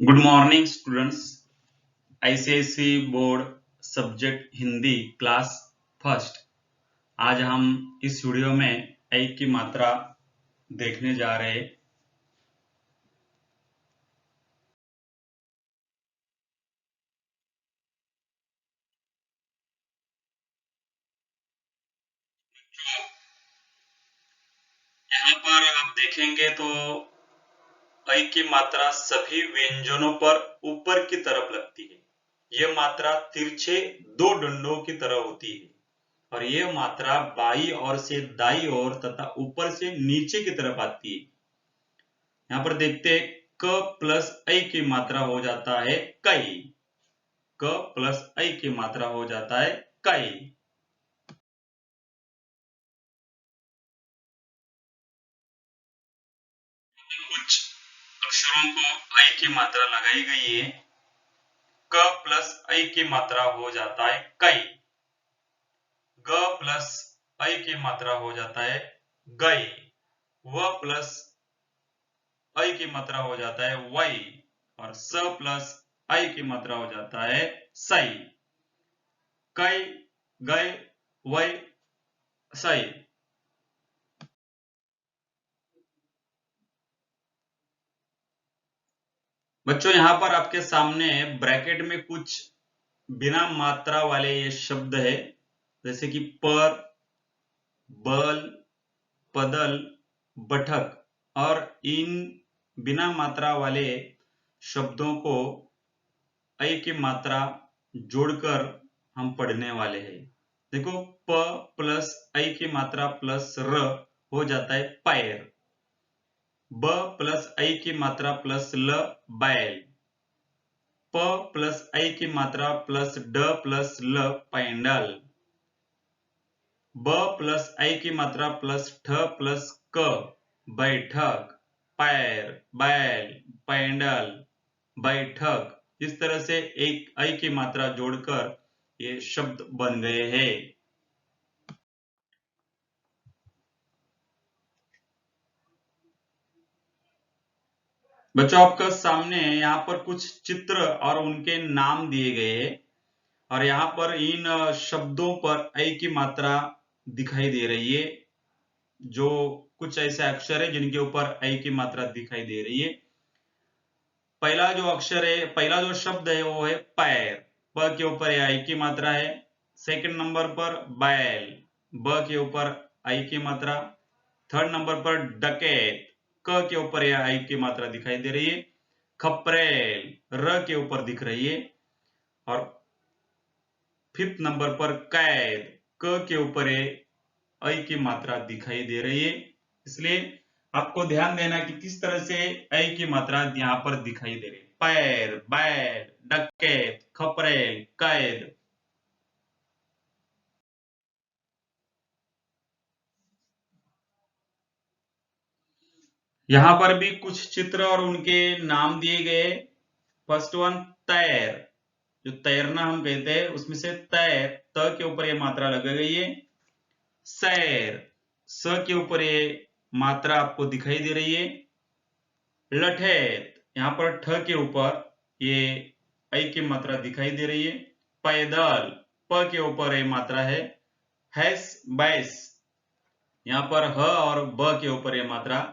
Good morning students. ICSE board subject Hindi class first. आज हम इस वीडियो में ऐ की मात्रा देखने जा रहे हैं। यहाँ पर आप देखेंगे तो ऐ की मात्रा सभी व्यंजनों पर ऊपर की तरफ लगती है। यह मात्रा तिरछे दो डंडों की तरह होती है और यह मात्रा बाई ओर से दाई ओर तथा ऊपर से नीचे की तरफ आती है। यहाँ पर देखते हैं क प्लस ऐ की मात्रा हो जाता है कई। क प्लस ऐ की मात्रा हो जाता है कई। कुछ अक्षरों को ऐ की मात्रा लगाई गई है। क प्लस ऐ की मात्रा हो जाता है कई। ग प्लस ऐ की मात्रा हो जाता है गई। व प्लस ऐ की मात्रा हो जाता है वई और स प्लस ऐ की मात्रा हो जाता है सई। कई गए वई सई। बच्चों यहाँ पर आपके सामने ब्रैकेट में कुछ बिना मात्रा वाले ये शब्द है, जैसे कि पर, बल, पदल, बठक। और इन बिना मात्रा वाले शब्दों को ऐ की मात्रा जोड़कर हम पढ़ने वाले हैं। देखो प प्लस ऐ की मात्रा प्लस र हो जाता है पैर। ब प्लस ऐ की मात्रा प्लस ल बैल। प प्लस ऐ की मात्रा प्लस ड प्लस ल पैंडल। ब प्लस ऐ की मात्रा प्लस ठ प्लस क बैठक। पैर, बैल, पैंडल, बैठक। इस तरह से एक ऐ की मात्रा जोड़कर ये शब्द बन गए हैं। बच्चों आपका सामने यहाँ पर कुछ चित्र और उनके नाम दिए गए हैं और यहाँ पर इन शब्दों पर ऐ की मात्रा दिखाई दे रही है। जो कुछ ऐसे अक्षर है जिनके ऊपर ऐ की मात्रा दिखाई दे रही है। पहला जो अक्षर है, पहला जो शब्द है वो है पैर। प के ऊपर ऐ की मात्रा है। सेकंड नंबर पर बैल, ब के ऊपर ऐ की मात्रा। थर्ड नंबर पर डकैत, क के ऊपर यह ऐ की मात्रा दिखाई दे रही है। खपरेल, र के ऊपर दिख रही है। और फिफ्थ नंबर पर कैद, क के ऊपर ऐ की मात्रा दिखाई दे रही है। इसलिए आपको ध्यान देना कि किस तरह से ऐ की मात्रा यहाँ पर दिखाई दे रही है। पैर, बैल, डकैत, खपरेल, कैद। यहाँ पर भी कुछ चित्र और उनके नाम दिए गए। फर्स्ट वन तैर, जो तैरना हम कहते हैं उसमें से तैर, त के ऊपर ये मात्रा लगाई गई है। सैर, स के ऊपर ये मात्रा आपको दिखाई दे रही है। लठैत, यहाँ पर ठ के ऊपर ये ऐ की मात्रा दिखाई दे रही है। पैदल, प के ऊपर ये मात्रा है। हैस बैस, यहाँ पर ह और ब के ऊपर ये मात्रा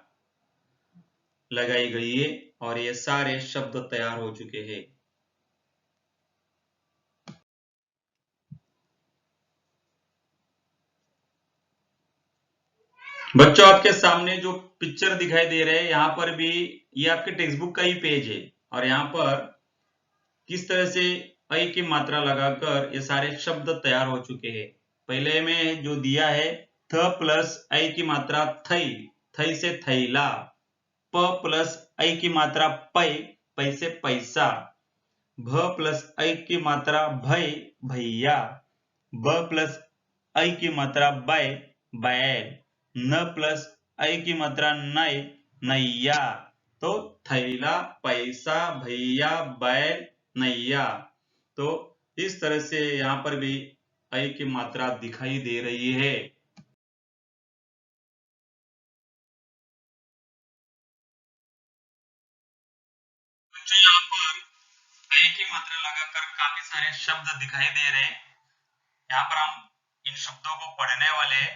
लगाई गई है और ये सारे शब्द तैयार हो चुके हैं। बच्चों आपके सामने जो पिक्चर दिखाई दे रहे हैं, यहाँ पर भी ये आपके टेक्स्ट बुक का ही पेज है और यहाँ पर किस तरह से ऐ की मात्रा लगाकर ये सारे शब्द तैयार हो चुके हैं। पहले में जो दिया है थ प्लस ऐ की मात्रा थई, थई से थैला। प प्लस ऐ की मात्रा पै, पै से पैसा। भ प्लस ऐ की मात्रा भय, भैया। ब प्लस ऐ की मात्रा बै, बैल। न प्लस ऐ की मात्रा नय, नैया। तो थैला, पैसा, भैया, बैल, नैया। तो इस तरह से यहाँ पर भी ऐ की मात्रा दिखाई दे रही है। मिलाकर काफी सारे शब्द दिखाई दे रहे हैं। यहाँ पर हम इन शब्दों को पढ़ने वाले हैं।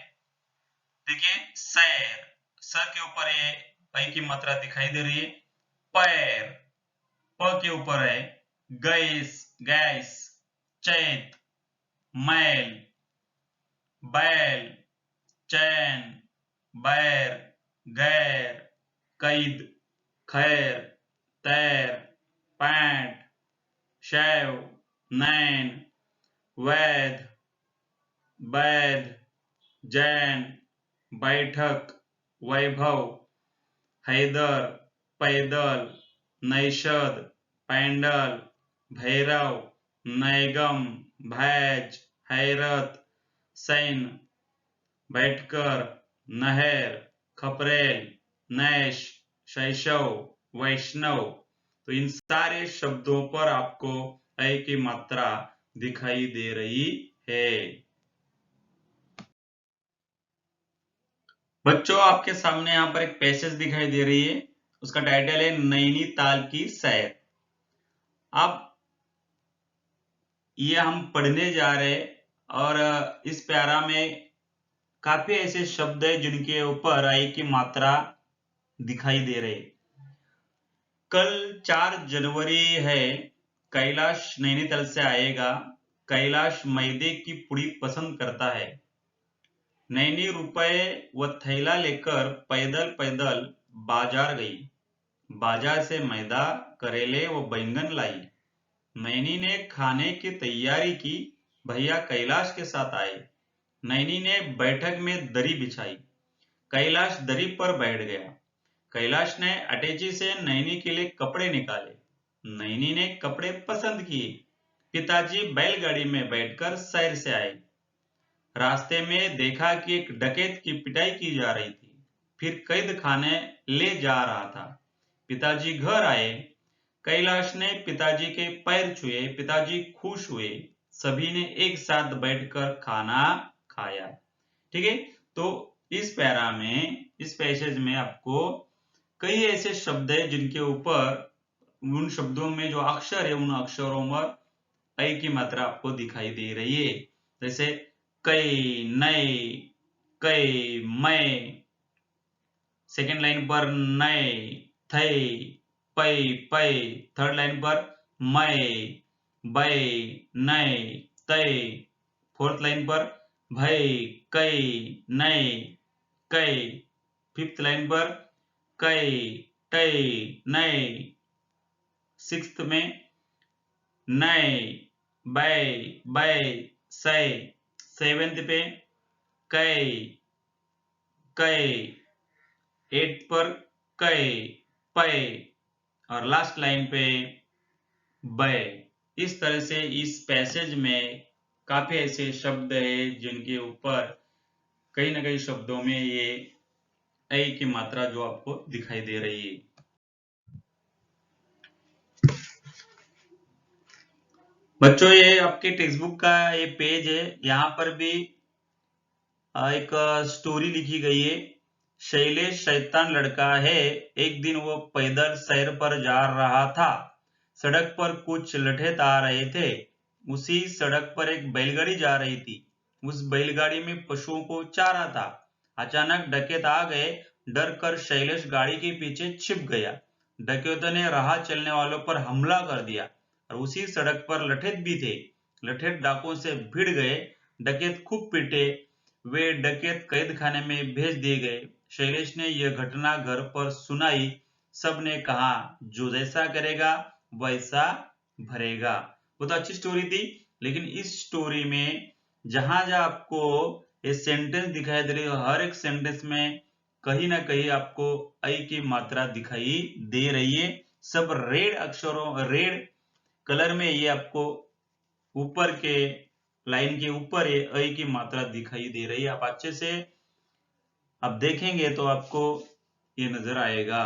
देखिए, सैर, सर के ऊपर ये ऐ की मात्रा दिखाई दे रही है। पैर, प के ऊपर है। Gas, gas. चैत, मैल। बैल, चैन, बैर, गैर, कैद, खैर, तैर, पैंट, शैव, नैन, वैध, वैध, जैन, बैठक, वैभव, हैदर, पैदल, नैषद, पैंडल, भैरव, नैगम, भैज, हैरत, सैन, बैठकर, नहर, खपरेल, नैश, शैशव, वैष्णव। तो इन सारे शब्दों पर आपको ऐ की मात्रा दिखाई दे रही है। बच्चों, आपके सामने यहाँ पर एक पैसेज दिखाई दे रही है। उसका टाइटल है नैनीताल की सैर। अब ये हम पढ़ने जा रहे हैं और इस प्यारा में काफी ऐसे शब्द है जिनके ऊपर ऐ की मात्रा दिखाई दे रही। कल 4 जनवरी है। कैलाश नैनीताल से आएगा। कैलाश मैदे की पुड़ी पसंद करता है। नैनी रुपए व थैला लेकर पैदल पैदल बाजार गई। बाजार से मैदा, करेले व बैंगन लाई। नैनी ने खाने की तैयारी की। भैया कैलाश के साथ आए। नैनी ने बैठक में दरी बिछाई। कैलाश दरी पर बैठ गया। कैलाश ने अटैची से नैनी के लिए कपड़े निकाले। नैनी ने कपड़े पसंद किए। पिताजी बैलगाड़ी में बैठकर सैर से आए। रास्ते में देखा कि एक डकैत की पिटाई की जा रही थी, फिर कैद खाने ले जा रहा था। पिताजी घर आए। कैलाश ने पिताजी के पैर छुए। पिताजी खुश हुए। सभी ने एक साथ बैठकर खाना खाया। ठीक है, तो इस पैरा में, इस पैसेज में आपको कई ऐसे शब्द है जिनके ऊपर, उन शब्दों में जो अक्षर है, उन अक्षरों में ऐ की मात्रा आपको दिखाई दे रही है। जैसे कई, नए, कई, मैं। सेकेंड लाइन पर नए, थे, पै, पै। थर्ड लाइन पर मैं, बै, नए, तय। फोर्थ लाइन पर भय, कई, नए, कई। फिफ्थ लाइन पर कई, टय, नए। सिक्स्थ में नए, बै, बै, सै। सेवेंथ पे कई, कई। एट पर कई, पै। और लास्ट लाइन पे बै। इस तरह से इस पैसेज में काफी ऐसे शब्द है जिनके ऊपर कई ना कई शब्दों में ये ऐ की मात्रा जो आपको दिखाई दे रही है। बच्चों, ये आपके टेक्स्ट बुक का ये पेज है। यहाँ पर भी एक स्टोरी लिखी गई है। शैलेश शैतान लड़का है। एक दिन वो पैदल सैर पर जा रहा था। सड़क पर कुछ लठेत आ रहे थे। उसी सड़क पर एक बैलगाड़ी जा रही थी। उस बैलगाड़ी में पशुओं को चारा था। अचानक डकैत आ गए। डर कर शैलेश गाड़ी के पीछे छिप गया। डकैतों ने राह चलने वालों पर हमला कर दिया और उसी सड़क पर लठेत भी थे। लठेत डाकुओं से भिड़ गए। डकैत खूब पीटे। वे डकैत कैद खाने में भेज दिए गए। शैलेश ने यह घटना घर पर सुनाई। सबने कहा, जो जैसा करेगा वैसा भरेगा। वो तो अच्छी स्टोरी थी, लेकिन इस स्टोरी में जहां जहां आपको ये सेंटेंस दिखाई दे रही है, हर एक सेंटेंस में कहीं ना कहीं आपको ऐ की मात्रा दिखाई दे रही है। सब रेड अक्षरों, रेड कलर में ये आपको ऊपर के लाइन के ऊपर ये ऐ की मात्रा दिखाई दे रही है। आप अच्छे से अब देखेंगे तो आपको ये नजर आएगा।